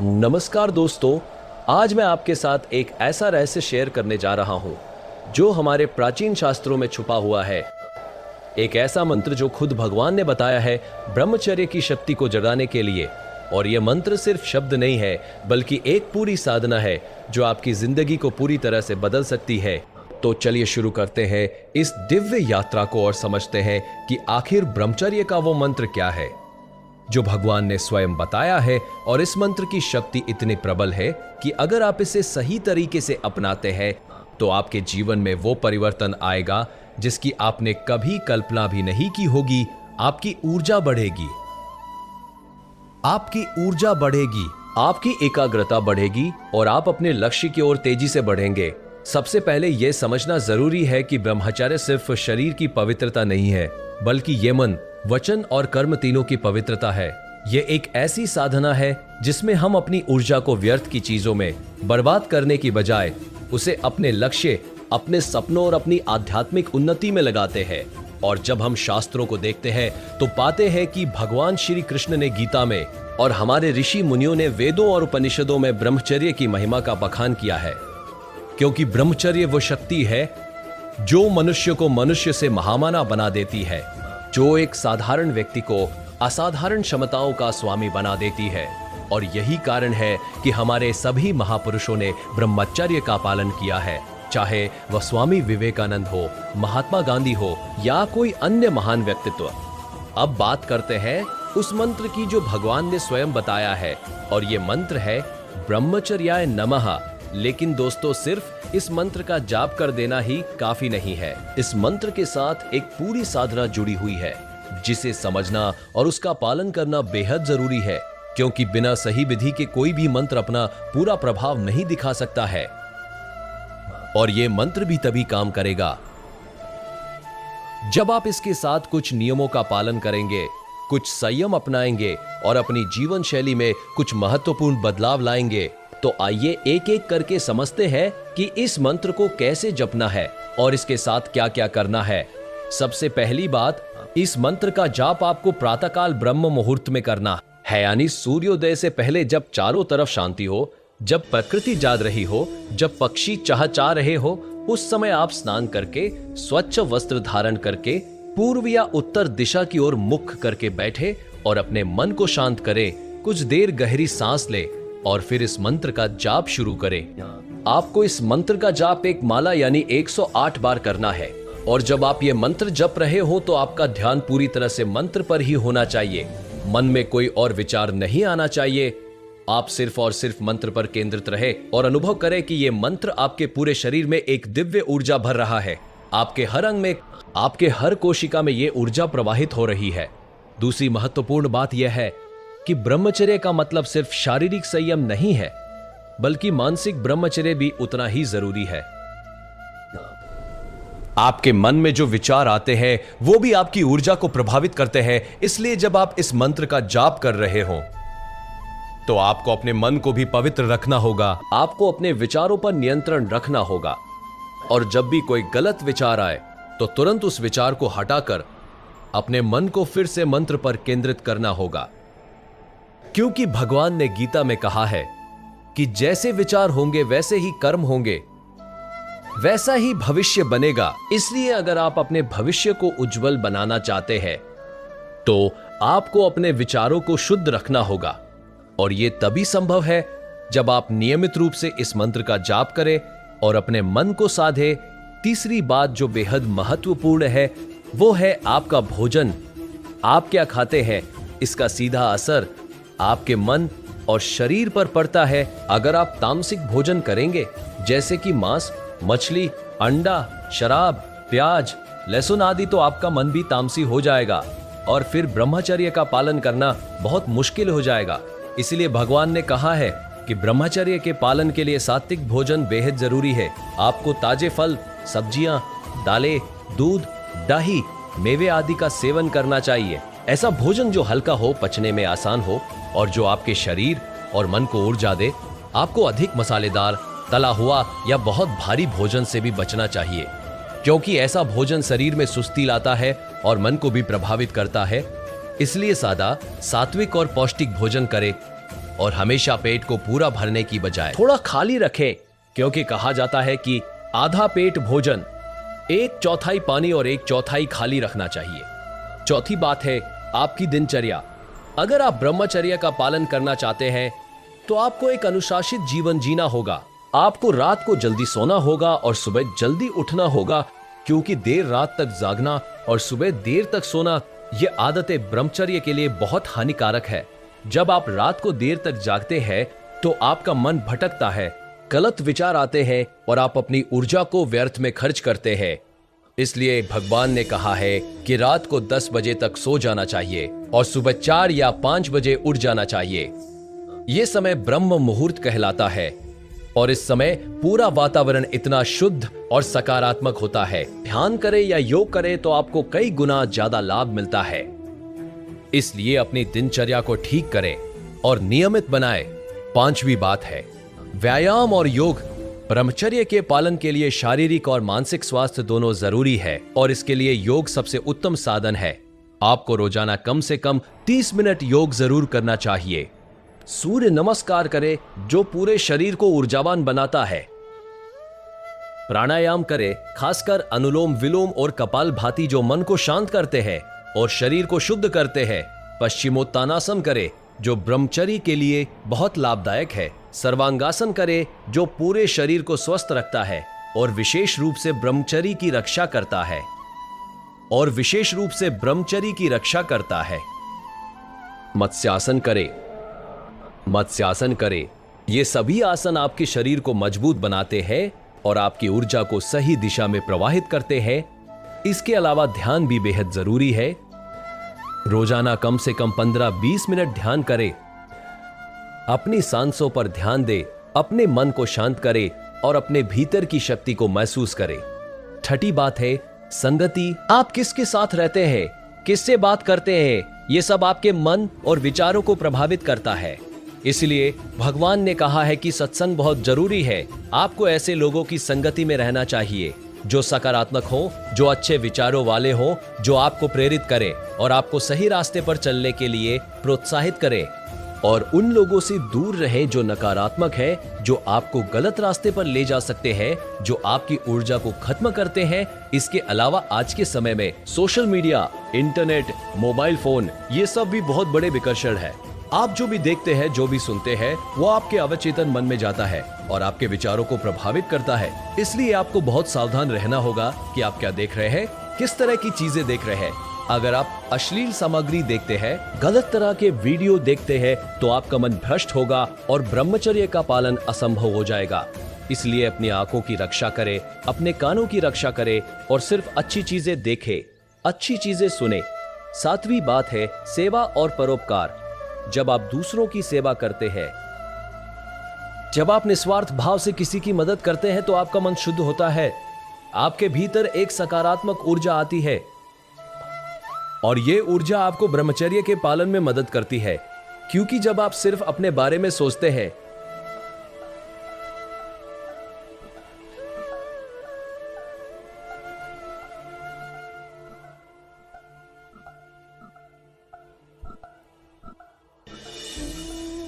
नमस्कार दोस्तों, आज मैं आपके साथ एक ऐसा रहस्य शेयर करने जा रहा हूं जो हमारे प्राचीन शास्त्रों में छुपा हुआ है। एक ऐसा मंत्र जो खुद भगवान ने बताया है ब्रह्मचर्य की शक्ति को जगाने के लिए। और यह मंत्र सिर्फ शब्द नहीं है बल्कि एक पूरी साधना है जो आपकी जिंदगी को पूरी तरह से बदल सकती है। तो चलिए शुरू करते हैं इस दिव्य यात्रा को और समझते हैं कि आखिर ब्रह्मचर्य का वो मंत्र क्या है जो भगवान ने स्वयं बताया है। और इस मंत्र की शक्ति इतनी प्रबल है कि अगर आप इसे सही तरीके से अपनाते हैं तो आपके जीवन में वो परिवर्तन आएगा जिसकी आपने कभी कल्पना भी नहीं की होगी। आपकी ऊर्जा बढ़ेगी, आपकी एकाग्रता बढ़ेगी और आप अपने लक्ष्य की ओर तेजी से बढ़ेंगे। सबसे पहले यह समझना जरूरी है कि ब्रह्मचर्य सिर्फ शरीर की पवित्रता नहीं है बल्कि ये मन, वचन और कर्म तीनों की पवित्रता है। यह एक ऐसी साधना है जिसमें हम अपनी ऊर्जा को व्यर्थ की चीजों में बर्बाद करने की बजाय उसे अपने लक्ष्य, अपने सपनों और अपनी आध्यात्मिक उन्नति में लगाते हैं। और जब हम शास्त्रों को देखते हैं तो पाते हैं कि भगवान श्री कृष्ण ने गीता में और हमारे ऋषि मुनियों ने वेदों और उपनिषदों में ब्रह्मचर्य की महिमा का बखान किया है। क्योंकि ब्रह्मचर्य वो शक्ति है जो मनुष्य को मनुष्य से महामाना बना देती है, जो एक साधारण व्यक्ति को असाधारण क्षमताओं का स्वामी बना देती है। और यही कारण है कि हमारे सभी महापुरुषों ने ब्रह्मचर्य का पालन किया है, चाहे वह स्वामी विवेकानंद हो, महात्मा गांधी हो या कोई अन्य महान व्यक्तित्व। अब बात करते हैं उस मंत्र की जो भगवान ने स्वयं बताया है, और यह मंत्र है ब्रह्मचर्याय नमः। लेकिन दोस्तों, सिर्फ इस मंत्र का जाप कर देना ही काफी नहीं है। इस मंत्र के साथ एक पूरी साधना जुड़ी हुई है जिसे समझना और उसका पालन करना बेहद जरूरी है। क्योंकि बिना सही विधि के कोई भी मंत्र अपना पूरा प्रभाव नहीं दिखा सकता है। और यह मंत्र भी तभी काम करेगा जब आप इसके साथ कुछ नियमों का पालन करेंगे, कुछ संयम अपनाएंगे और अपनी जीवन शैली में कुछ महत्वपूर्ण बदलाव लाएंगे। तो आइए एक एक करके समझते हैं कि इस मंत्र को कैसे जपना है और इसके साथ क्या क्या करना है। सबसे पहली बात, इस मंत्र का जाप आपको प्रातःकाल ब्रह्म मुहूर्त में करना है, यानी सूर्योदय से पहले, जब चारों तरफ शांति हो, जब प्रकृति जाग रही हो, जब पक्षी चहचहा रहे हो। उस समय आप स्नान करके, स्वच्छ वस्त्र धारण करके, पूर्व या उत्तर दिशा की ओर मुख करके बैठे और अपने मन को शांत करें। कुछ देर गहरी सांस ले और फिर इस मंत्र का जाप शुरू करें। आपको इस मंत्र का जाप एक माला यानी 108 बार करना है। और जब आप ये मंत्र जप रहे हो तो आपका ध्यान पूरी तरह से मंत्र पर ही होना चाहिए। मन में कोई और विचार नहीं आना चाहिए। आप सिर्फ और सिर्फ मंत्र पर केंद्रित रहे और अनुभव करें कि ये मंत्र आपके पूरे शरीर में एक दिव्य ऊर्जा भर रहा है। आपके हर अंग में, आपके हर कोशिका में ये ऊर्जा प्रवाहित हो रही है। दूसरी महत्वपूर्ण बात यह है कि ब्रह्मचर्य का मतलब सिर्फ शारीरिक संयम नहीं है बल्कि मानसिक ब्रह्मचर्य भी उतना ही जरूरी है। आपके मन में जो विचार आते हैं वो भी आपकी ऊर्जा को प्रभावित करते हैं। इसलिए जब आप इस मंत्र का जाप कर रहे हो तो आपको अपने मन को भी पवित्र रखना होगा। आपको अपने विचारों पर नियंत्रण रखना होगा। और जब भी कोई गलत विचार आए तो तुरंत उस विचार को हटाकर अपने मन को फिर से मंत्र पर केंद्रित करना होगा। क्योंकि भगवान ने गीता में कहा है कि जैसे विचार होंगे वैसे ही कर्म होंगे, वैसा ही भविष्य बनेगा। इसलिए अगर आप अपने भविष्य को उज्जवल बनाना चाहते हैं तो आपको अपने विचारों को शुद्ध रखना होगा। और यह तभी संभव है जब आप नियमित रूप से इस मंत्र का जाप करें और अपने मन को साधे। तीसरी बात जो बेहद महत्वपूर्ण है वो है आपका भोजन। आप क्या खाते हैं, इसका सीधा असर आपके मन और शरीर पर पड़ता है। अगर आप तामसिक भोजन करेंगे जैसे कि मांस, मछली, अंडा, शराब, प्याज, लहसुन आदि, तो आपका मन भी तामसी हो जाएगा और फिर ब्रह्मचर्य का पालन करना बहुत मुश्किल हो जाएगा। इसलिए भगवान ने कहा है कि ब्रह्मचर्य के पालन के लिए सात्विक भोजन बेहद जरूरी है। आपको ताजे फल, सब्जियां, दालें, दूध, दही, मेवे आदि का सेवन करना चाहिए। ऐसा भोजन जो हल्का हो, पचने में आसान हो और जो आपके शरीर और मन को ऊर्जा दे। आपको अधिक मसालेदार, तला हुआ या बहुत भारी भोजन से भी बचना चाहिए, क्योंकि ऐसा भोजन शरीर में सुस्ती लाता है और मन को भी प्रभावित करता है। इसलिए सादा, सात्विक और पौष्टिक भोजन करें। और हमेशा पेट को पूरा भरने की बजाय थोड़ा खाली रखें, क्योंकि कहा जाता है कि आधा पेट भोजन, 1/4 पानी और 1/4 खाली रखना चाहिए। चौथी बात है आपकी दिनचर्या। अगर आप ब्रह्मचर्य का पालन करना चाहते हैं तो आपको एक अनुशासित जीवन जीना होगा। आपको रात को जल्दी सोना होगा और सुबह जल्दी उठना होगा, क्योंकि देर रात तक जागना और सुबह देर तक सोना, ये आदतें ब्रह्मचर्य के लिए बहुत हानिकारक है। जब आप रात को देर तक जागते हैं तो आपका मन भटकता है, गलत विचार आते हैं और आप अपनी ऊर्जा को व्यर्थ में खर्च करते हैं। इसलिए भगवान ने कहा है कि रात को 10 बजे तक सो जाना चाहिए और सुबह 4 या 5 बजे उठ जाना चाहिए। यह समय ब्रह्म मुहूर्त कहलाता है और इस समय पूरा वातावरण इतना शुद्ध और सकारात्मक होता है। ध्यान करें या योग करें तो आपको कई गुना ज्यादा लाभ मिलता है। इसलिए अपनी दिनचर्या को ठीक करें और नियमित बनाएं। 5वीं बात है व्यायाम और योग। ब्रह्मचर्य के पालन के लिए शारीरिक और मानसिक स्वास्थ्य दोनों जरूरी है और इसके लिए योग सबसे उत्तम साधन है। आपको रोजाना कम से कम 30 मिनट योग जरूर करना चाहिए। सूर्य नमस्कार करें जो पूरे शरीर को ऊर्जावान बनाता है। प्राणायाम करें, खासकर अनुलोम विलोम और कपालभाति जो मन को शांत करते हैं और शरीर को शुद्ध करते हैं। पश्चिमोत्तानासन करें जो ब्रह्मचर्य के लिए बहुत लाभदायक है। सर्वांगासन करें जो पूरे शरीर को स्वस्थ रखता है और विशेष रूप से ब्रह्मचर्य की रक्षा करता है। मत्स्यासन करें। ये सभी आसन आपके शरीर को मजबूत बनाते हैं और आपकी ऊर्जा को सही दिशा में प्रवाहित करते हैं। इसके अलावा ध्यान भी बेहद जरूरी है। रोजाना कम से कम 15-20 मिनट ध्यान करें। अपनी सांसों पर ध्यान दें, अपने मन को शांत करें और अपने भीतर की शक्ति को महसूस करें। 6ठी बात है संगति। आप किसके साथ रहते हैं, किससे बात करते हैं, यह सब आपके मन और विचारों को प्रभावित करता है। इसलिए भगवान ने कहा है कि सत्संग बहुत जरूरी है। आपको ऐसे लोगों की संगति में रहना चाहिए जो सकारात्मक हो, जो अच्छे विचारों वाले हो, जो आपको प्रेरित करे और आपको सही रास्ते पर चलने के लिए प्रोत्साहित करे, और उन लोगों से दूर रहे जो नकारात्मक है, जो आपको गलत रास्ते पर ले जा सकते हैं, जो आपकी ऊर्जा को खत्म करते हैं। इसके अलावा आज के समय में social media, internet, mobile phone, ये सब भी बहुत बड़े विकर्षण है। आप जो भी देखते हैं, जो भी सुनते हैं, वो आपके अवचेतन मन में जाता है और आपके विचारों को प्रभावित करता है। इसलिए आपको बहुत सावधान रहना होगा कि आप क्या देख रहे हैं, किस तरह की चीजें देख रहे हैं। अगर आप अश्लील सामग्री देखते हैं, गलत तरह के वीडियो देखते हैं, तो आपका मन भ्रष्ट होगा और ब्रह्मचर्य का पालन असंभव हो जाएगा। इसलिए अपनी आंखों की रक्षा करें, अपने कानों की रक्षा करें और सिर्फ अच्छी चीजें देखें, अच्छी चीजें सुने। 7वीं बात है सेवा और परोपकार। जब आप दूसरों की सेवा करते हैं, जब आप निस्वार्थ भाव से किसी की मदद करते हैं, तो आपका मन शुद्ध होता है। आपके भीतर एक सकारात्मक ऊर्जा आती है और यह ऊर्जा आपको ब्रह्मचर्य के पालन में मदद करती है, क्योंकि जब आप सिर्फ अपने बारे में सोचते हैं,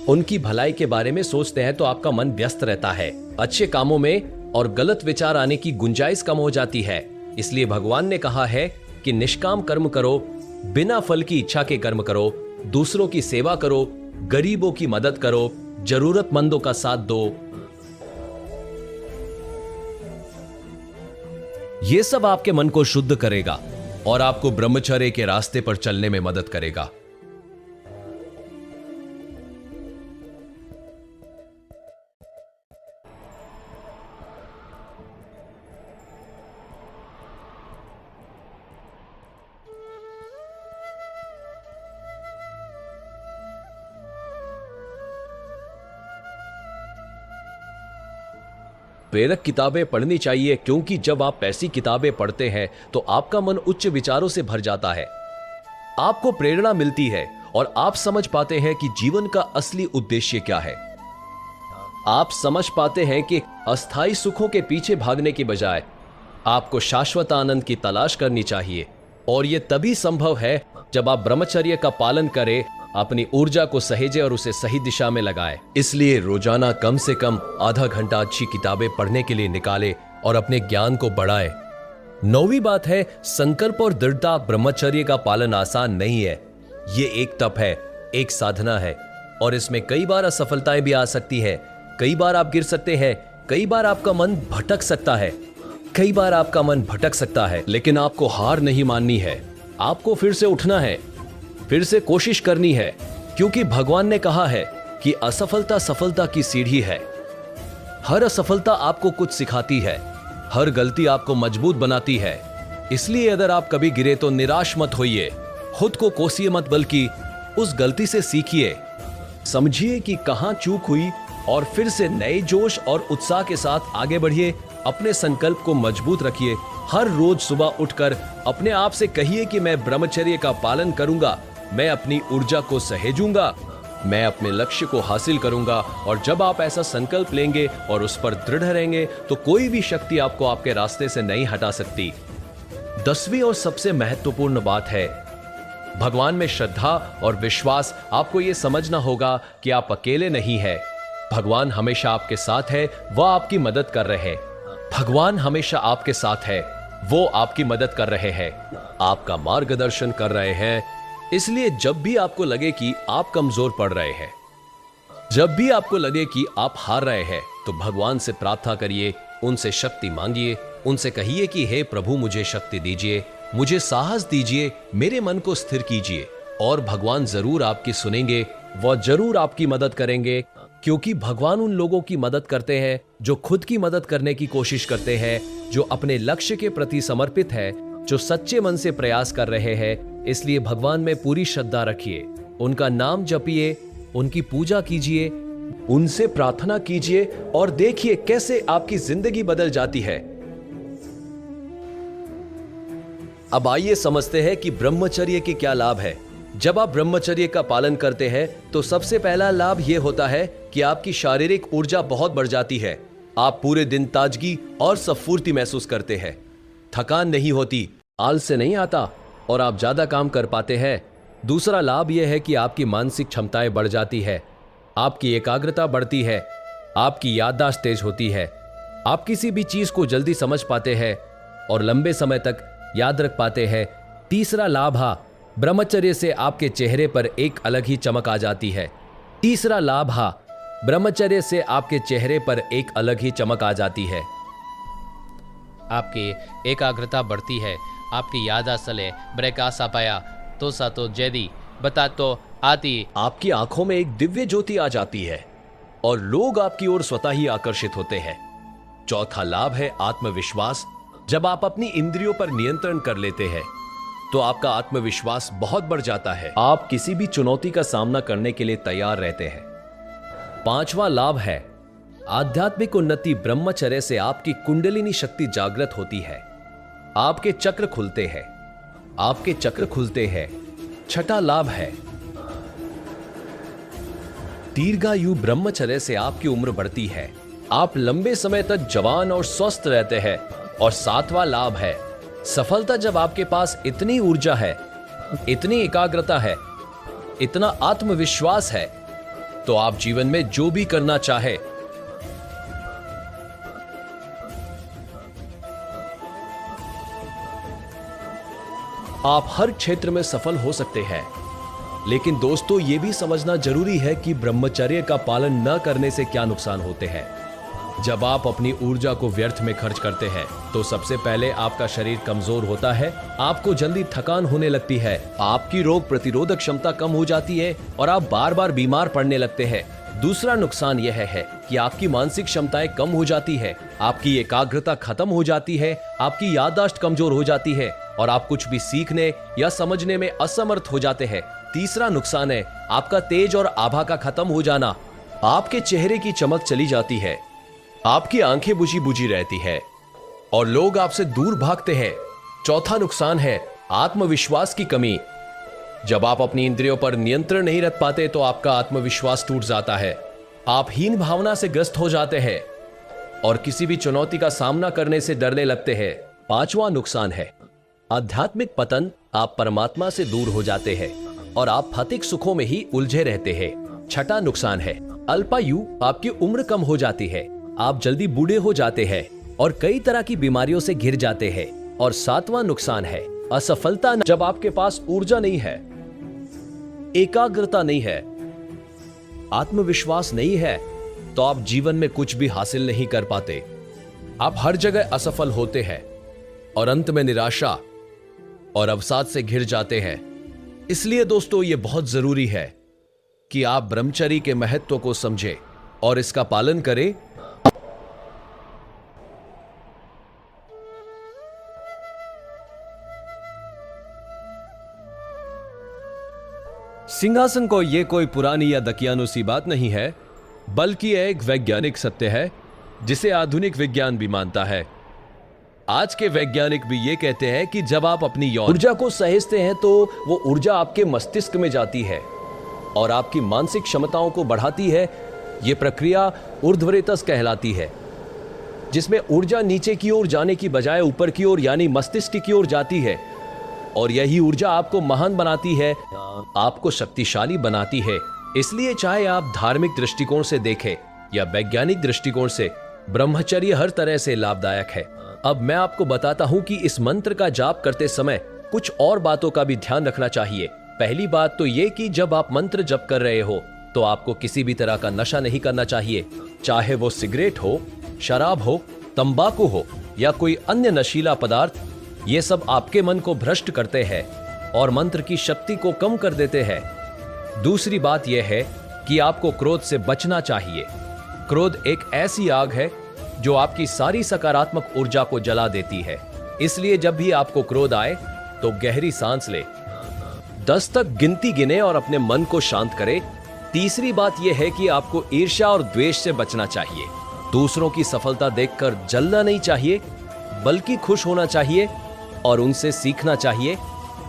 उनकी भलाई के बारे में सोचते हैं, तो आपका मन व्यस्त रहता है अच्छे कामों में और गलत विचार आने की गुंजाइश कम हो जाती है। इसलिए भगवान ने कहा है कि निष्काम कर्म करो, बिना फल की इच्छा के कर्म करो, दूसरों की सेवा करो, गरीबों की मदद करो, जरूरतमंदों का साथ दो। यह सब आपके मन को शुद्ध करेगा और आपको ब्रह्मचर्य के रास्ते पर चलने में मदद करेगा। प्रेरक किताबें पढ़नी चाहिए, क्योंकि जब आप ऐसी किताबें पढ़ते हैं तो आपका मन उच्च विचारों से भर जाता है, आपको प्रेरणा मिलती है और आप समझ पाते हैं कि जीवन का असली उद्देश्य क्या है। आप समझ पाते हैं कि अस्थायी सुखों के पीछे भागने की बजाय आपको शाश्वत आनंद की तलाश करनी चाहिए, और यह तभी संभव है जब आप ब्रह्मचर्य का पालन करें अपनी ऊर्जा को सहेजे और उसे सही दिशा में लगाए। इसलिए रोजाना कम से कम आधा घंटा अच्छी किताबें पढ़ने के लिए निकाले और अपने ज्ञान को बढ़ाए। 9वीं बात है, संकल्प और दृढ़ता। ब्रह्मचर्य का पालन आसान नहीं है। ये एक तप है, एक साधना है और इसमें कई बार असफलताएं भी आ सकती है। कई बार आप गिर सकते हैं, कई बार आपका मन भटक सकता है, लेकिन आपको हार नहीं माननी है। आपको फिर से उठना है, फिर से कोशिश करनी है, क्योंकि भगवान ने कहा है कि असफलता सफलता की सीढ़ी है। हर असफलता आपको कुछ सिखाती है, हर गलती आपको मजबूत बनाती है। इसलिए अगर आप कभी गिरे तो निराश मत होइए, खुद को कोसिए मत, बल्कि उस गलती से सीखिए, समझिए कि कहां चूक हुई और फिर से नए जोश और उत्साह के साथ आगे बढ़िए। अपने संकल्प को मजबूत रखिए। हर रोज सुबह उठकर अपने आप से कहिए कि मैं ब्रह्मचर्य का पालन करूंगा, मैं अपनी ऊर्जा को सहेजूंगा, मैं अपने लक्ष्य को हासिल करूंगा। और जब आप ऐसा संकल्प लेंगे और उस पर दृढ़ रहेंगे तो कोई भी शक्ति आपको आपके रास्ते से नहीं हटा सकती। 10वीं और सबसे महत्वपूर्ण बात है भगवान में श्रद्धा और विश्वास। आपको यह समझना होगा कि आप अकेले नहीं हैं। भगवान हमेशा आपके साथ है, वह आपकी मदद कर रहे हैं। भगवान हमेशा आपके साथ है, वो आपकी मदद कर रहे हैं, आपका मार्गदर्शन कर रहे हैं। इसलिए जब भी आपको लगे कि आप कमजोर पड़ रहे हैं, जब भी आपको लगे कि आप हार रहे हैं, तो भगवान से प्रार्थना करिए, उनसे शक्ति मांगिए, उनसे कहिए कि हे प्रभु मुझे शक्ति दीजिए, मुझे साहस दीजिए, मेरे मन को स्थिर कीजिए। और भगवान जरूर आपकी सुनेंगे, वह जरूर आपकी मदद करेंगे, क्योंकि भगवान उन लोगों की मदद करते हैं जो खुद की मदद करने की कोशिश करते हैं, जो अपने लक्ष्य के प्रति समर्पित है, जो सच्चे मन से प्रयास कर रहे हैं। इसलिए भगवान में पूरी श्रद्धा रखिए, उनका नाम जपिए, उनकी पूजा कीजिए, उनसे प्रार्थना कीजिए और देखिए कैसे आपकी जिंदगी बदल जाती है। अब आइए समझते हैं कि ब्रह्मचर्य के क्या लाभ है। जब आप ब्रह्मचर्य का पालन करते हैं तो सबसे पहला लाभ यह होता है कि आपकी शारीरिक ऊर्जा बहुत बढ़ जाती है। आप पूरे दिन ताजगी और स्फूर्ति महसूस करते हैं, थकान नहीं होती, आलस नहीं आता और आप ज्यादा काम कर पाते हैं। दूसरा लाभ यह है कि आपकी मानसिक क्षमताएं बढ़ जाती है, आपकी एकाग्रता बढ़ती है, आपकी याददाश्त तेज होती है, आप किसी भी चीज को जल्दी समझ पाते हैं और लंबे समय तक याद रख पाते हैं। तीसरा लाभ है ब्रह्मचर्य से आपके चेहरे पर एक अलग ही चमक आ जाती है। तीसरा लाभ है ब्रह्मचर्य से आपके चेहरे पर एक अलग ही चमक आ जाती है। आपकी एकाग्रता बढ़ती है, आपकी यादाश्त ब्रेकास पाया तो सातो जैदी बता तो आती। आपकी आंखों में एक दिव्य ज्योति आ जाती है और लोग आपकी ओर स्वतः ही आकर्षित होते हैं। चौथा लाभ है आत्मविश्वास। जब आप अपनी इंद्रियों पर नियंत्रण कर लेते हैं तो आपका आत्मविश्वास बहुत बढ़ जाता है, आप किसी भी चुनौती का सामना करने के लिए तैयार रहते हैं। पांचवा लाभ है आध्यात्मिक उन्नति। ब्रह्मचर्य से आपकी कुंडलिनी शक्ति जागृत होती है, आपके चक्र खुलते हैं, आपके चक्र खुलते हैं। छठा लाभ है दीर्घायु। ब्रह्मचर्य से आपकी उम्र बढ़ती है, आप लंबे समय तक जवान और स्वस्थ रहते हैं। और सातवां लाभ है सफलता। जब आपके पास इतनी ऊर्जा है, इतनी एकाग्रता है, इतना आत्मविश्वास है, तो आप जीवन में जो भी करना चाहे आप हर क्षेत्र में सफल हो सकते हैं। लेकिन दोस्तों, यह भी समझना जरूरी है कि ब्रह्मचर्य का पालन न करने से क्या नुकसान होते हैं। जब आप अपनी ऊर्जा को व्यर्थ में खर्च करते हैं तो सबसे पहले आपका शरीर कमजोर होता है, आपको जल्दी थकान होने लगती है, आपकी रोग प्रतिरोधक क्षमता कम हो जाती है और आप बार बार बीमार पड़ने लगते हैं। दूसरा नुकसान यह है कि आपकी मानसिक क्षमताएं कम हो जाती है, आपकी एकाग्रता खत्म हो जाती है, आपकी याददाश्त कमजोर हो जाती है और आप कुछ भी सीखने या समझने में असमर्थ हो जाते हैं। तीसरा नुकसान है आपका तेज और आभा का खत्म हो जाना, आपके चेहरे की चमक चली जाती है, आपकी आंखें बुझी बुझी रहती है और लोग आपसे दूर भागते हैं। चौथा नुकसान है आत्मविश्वास की कमी। जब आप अपनी इंद्रियों पर नियंत्रण नहीं रख पाते तो आपका आत्मविश्वास टूट जाता है, आप हीन भावना से ग्रस्त हो जाते हैं और किसी भी चुनौती का सामना करने से डरने लगते हैं। पांचवा नुकसान है आध्यात्मिक पतन। आप परमात्मा से दूर हो जाते हैं, और आप भौतिक सुखों में ही उलझे रहते हैं। छठा नुकसान है अल्पायु, आपकी उम्र कम हो जाती है, आप जल्दी बूढ़े हो जाते हैं और कई तरह की बीमारियों से घिर जाते हैं। और सातवां नुकसान है असफलता। जब आपके पास ऊर्जा नहीं है, एकाग्रता नहीं है, आत्मविश्वास नहीं है, तो आप जीवन में कुछ भी हासिल नहीं कर पाते। आप हर जगह असफल होते हैं और अंत में निराशा और अवसाद से घिर जाते हैं। इसलिए दोस्तों, यह बहुत जरूरी है कि आप ब्रह्मचर्य के महत्व को समझें और इसका पालन करें। सिंहासन को यह कोई पुरानी या दकियानुसी बात नहीं है, बल्कि यह एक वैज्ञानिक सत्य है जिसे आधुनिक विज्ञान भी मानता है। आज के वैज्ञानिक भी ये कहते हैं कि जब आप अपनी यौन ऊर्जा को सहेजते हैं तो वो ऊर्जा आपके मस्तिष्क में जाती है और आपकी मानसिक क्षमताओं को बढ़ाती है। ये प्रक्रिया ऊर्ध्वरेतस कहलाती है, जिसमें ऊर्जा नीचे की ओर जाने की बजाय ऊपर की ओर यानी मस्तिष्क की ओर जाती है और यही ऊर्जा आपको महान बनाती है, आपको शक्तिशाली बनाती है। इसलिए चाहे आप धार्मिक दृष्टिकोण से देखें या वैज्ञानिक दृष्टिकोण से, ब्रह्मचर्य हर तरह से लाभदायक है। अब मैं आपको बताता हूं कि इस मंत्र का जाप करते समय कुछ और बातों का भी ध्यान रखना चाहिए। पहली बात तो ये कि जब आप मंत्र जप कर रहे हो तो आपको किसी भी तरह का नशा नहीं करना चाहिए, चाहे वो सिगरेट हो, शराब हो, तंबाकू हो या कोई अन्य नशीला पदार्थ। ये सब आपके मन को भ्रष्ट करते हैं और मंत्र की शक्ति को कम कर देते हैं। दूसरी बात यह है कि आपको क्रोध से बचना चाहिए। क्रोध एक ऐसी आग है जो आपकी सारी सकारात्मक ऊर्जा को जला देती है। इसलिए जब भी आपको क्रोध आए तो गहरी सांस ले, 10 तक गिनती गिने और अपने मन को शांत करे। तीसरी बात यह है कि आपको ईर्ष्या और द्वेष से बचना चाहिए। दूसरों की सफलता देखकर जलना नहीं चाहिए, बल्कि खुश होना चाहिए और उनसे सीखना चाहिए।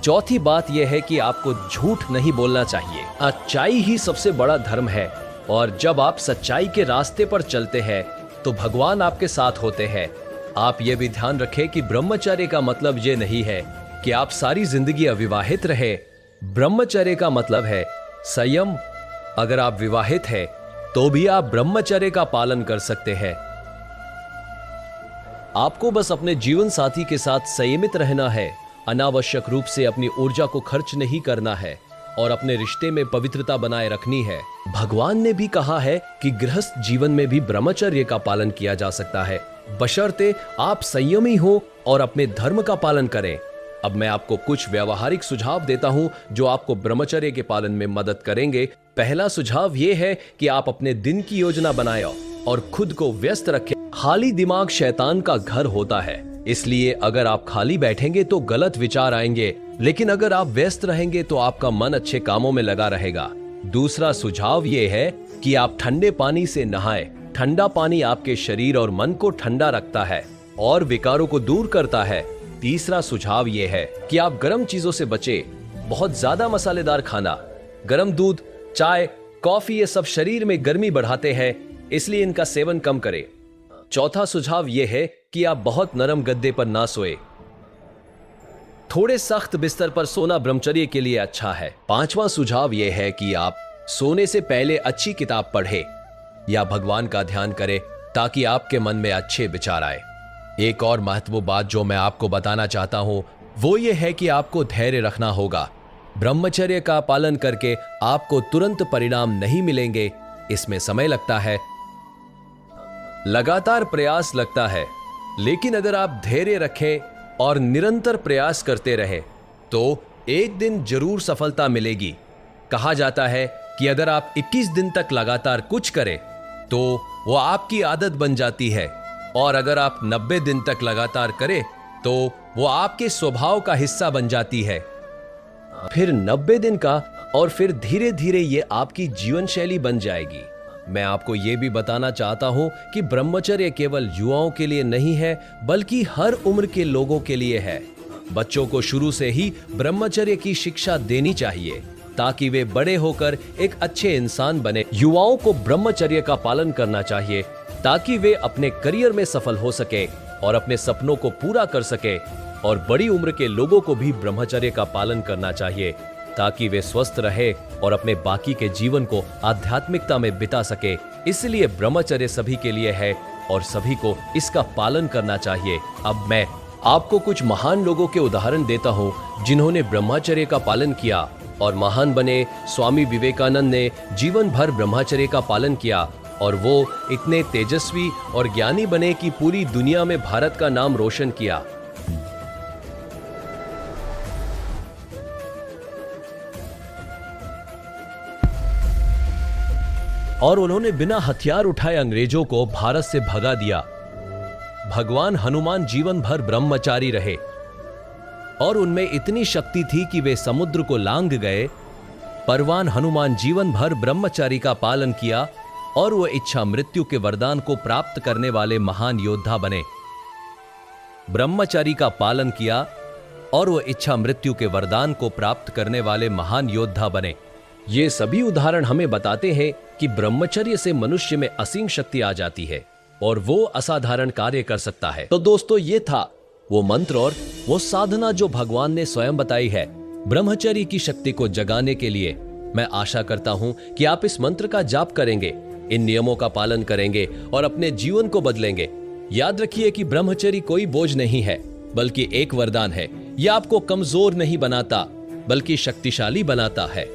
चौथी बात यह है कि आपको झूठ नहीं बोलना चाहिए। सच्चाई ही सबसे बड़ा धर्म है और जब आप सच्चाई के रास्ते पर चलते हैं तो भगवान आपके साथ होते हैं। आप यह भी ध्यान रखें कि ब्रह्मचर्य का मतलब यह नहीं है कि आप सारी जिंदगी अविवाहित रहे। ब्रह्मचर्य का मतलब है संयम। अगर आप विवाहित हैं तो भी आप ब्रह्मचर्य का पालन कर सकते हैं। आपको बस अपने जीवन साथी के साथ संयमित रहना है, अनावश्यक रूप से अपनी ऊर्जा को खर्च नहीं करना है और अपने रिश्ते में पवित्रता बनाए रखनी है। भगवान ने भी कहा है कि गृहस्थ जीवन में भी ब्रह्मचर्य का पालन किया जा सकता है, बशर्ते आप संयमी हो और अपने धर्म का पालन करें। अब मैं आपको कुछ व्यावहारिक सुझाव देता हूं जो आपको ब्रह्मचर्य के पालन में मदद करेंगे। पहला सुझाव यह है कि आप अपने दिन की योजना बनाएं और खुद को व्यस्त रखें। खाली दिमाग शैतान का घर होता है, इसलिए अगर आप खाली बैठेंगे तो गलत विचार आएंगे, लेकिन अगर आप व्यस्त रहेंगे तो आपका मन अच्छे कामों में लगा रहेगा। दूसरा सुझाव यह है कि आप ठंडे पानी से नहाएं। ठंडा पानी आपके शरीर और मन को ठंडा रखता है और विकारों को दूर करता है। तीसरा सुझाव यह है कि आप गर्म चीजों से बचें। बहुत ज्यादा मसालेदार खाना, गर्म दूध, चाय, कॉफी, ये सब शरीर में गर्मी बढ़ाते हैं, इसलिए इनका सेवन कम करें। चौथा सुझाव यह है कि आप बहुत नरम गद्दे पर ना सोए। थोड़े सख्त बिस्तर पर सोना ब्रह्मचर्य के लिए अच्छा है। पांचवा सुझाव यह है कि आप सोने से पहले अच्छी किताब पढ़ें या भगवान का ध्यान करें ताकि आपके मन में अच्छे विचार आए। एक और महत्वपूर्ण बात जो मैं आपको बताना चाहता हूं वो ये है कि आपको धैर्य रखना होगा। ब्रह्मचर्य का पालन करके आपको तुरंत परिणाम नहीं मिलेंगे, इसमें समय लगता है, लगातार प्रयास लगता है। लेकिन अगर आप धैर्य रखें और निरंतर प्रयास करते रहे तो एक दिन जरूर सफलता मिलेगी। कहा जाता है कि अगर आप 21 दिन तक लगातार कुछ करें तो वो आपकी आदत बन जाती है, और अगर आप 90 दिन तक लगातार करें तो वो आपके स्वभाव का हिस्सा बन जाती है। फिर 90 दिन का, और फिर धीरे धीरे ये आपकी जीवन शैली बन जाएगी। मैं आपको ये भी बताना चाहता हूं कि ब्रह्मचर्य केवल युवाओं के लिए नहीं है, बल्कि हर उम्र के लोगों के लिए है। बच्चों को शुरू से ही ब्रह्मचर्य की शिक्षा देनी चाहिए ताकि वे बड़े होकर एक अच्छे इंसान बने। युवाओं को ब्रह्मचर्य का पालन करना चाहिए ताकि वे अपने करियर में सफल हो सके और अपने सपनों को पूरा कर सके, और बड़ी उम्र के लोगों को भी ब्रह्मचर्य का पालन करना चाहिए ताकि वे स्वस्थ रहे और अपने बाकी के जीवन को आध्यात्मिकता में बिता सके। इसलिए ब्रह्मचर्य सभी के लिए है और सभी को इसका पालन करना चाहिए। अब मैं आपको कुछ महान लोगों के उदाहरण देता हूँ जिन्होंने ब्रह्मचर्य का पालन किया और महान बने। स्वामी विवेकानंद ने जीवन भर ब्रह्मचर्य का पालन किया और वो इतने तेजस्वी और ज्ञानी बने कि पूरी दुनिया में भारत का नाम रोशन किया। और उन्होंने बिना हथियार उठाए अंग्रेजों को भारत से भगा दिया। भगवान हनुमान जीवन भर ब्रह्मचारी रहे और उनमें इतनी शक्ति थी कि वे समुद्र को लांघ गए। परवान हनुमान जीवन भर ब्रह्मचारी का पालन किया और वो इच्छा मृत्यु के वरदान को प्राप्त करने वाले महान योद्धा बने। ब्रह्मचारी का पालन किया और वो इच्छा मृत्यु के वरदान को प्राप्त करने वाले महान योद्धा बने। ये सभी उदाहरण हमें बताते हैं कि ब्रह्मचर्य से मनुष्य में असीम शक्ति आ जाती है और वो असाधारण कार्य कर सकता है। तो दोस्तों, ये था वो मंत्र और वो साधना जो भगवान ने स्वयं बताई है ब्रह्मचर्य की शक्ति को जगाने के लिए। मैं आशा करता हूं कि आप इस मंत्र का जाप करेंगे, इन नियमों का पालन करेंगे और अपने जीवन को बदलेंगे। याद रखिए कि ब्रह्मचर्य कोई बोझ नहीं है बल्कि एक वरदान है। यह आपको कमजोर नहीं बनाता बल्कि शक्तिशाली बनाता है।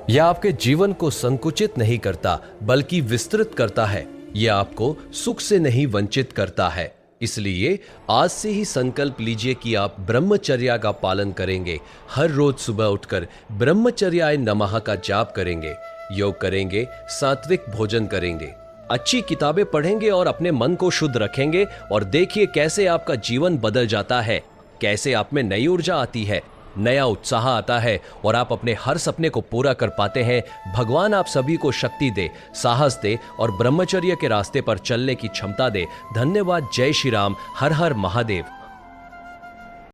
यह आपके जीवन को संकुचित नहीं करता बल्कि विस्तृत करता है। यह आपको सुख से नहीं वंचित करता है। इसलिए आज से ही संकल्प लीजिए कि आप ब्रह्मचर्या का पालन करेंगे। हर रोज सुबह उठकर ब्रह्मचर्याय नमः का जाप करेंगे, योग करेंगे, सात्विक भोजन करेंगे, अच्छी किताबें पढ़ेंगे और अपने मन को शुद्ध रखेंगे। और देखिए कैसे आपका जीवन बदल जाता है, कैसे आप में नई ऊर्जा आती है, नया उत्साह आता है और आप अपने हर सपने को पूरा कर पाते हैं। भगवान आप सभी को शक्ति दे, साहस दे और ब्रह्मचर्य के रास्ते पर चलने की क्षमता दे। धन्यवाद। जय श्री राम। हर हर महादेव।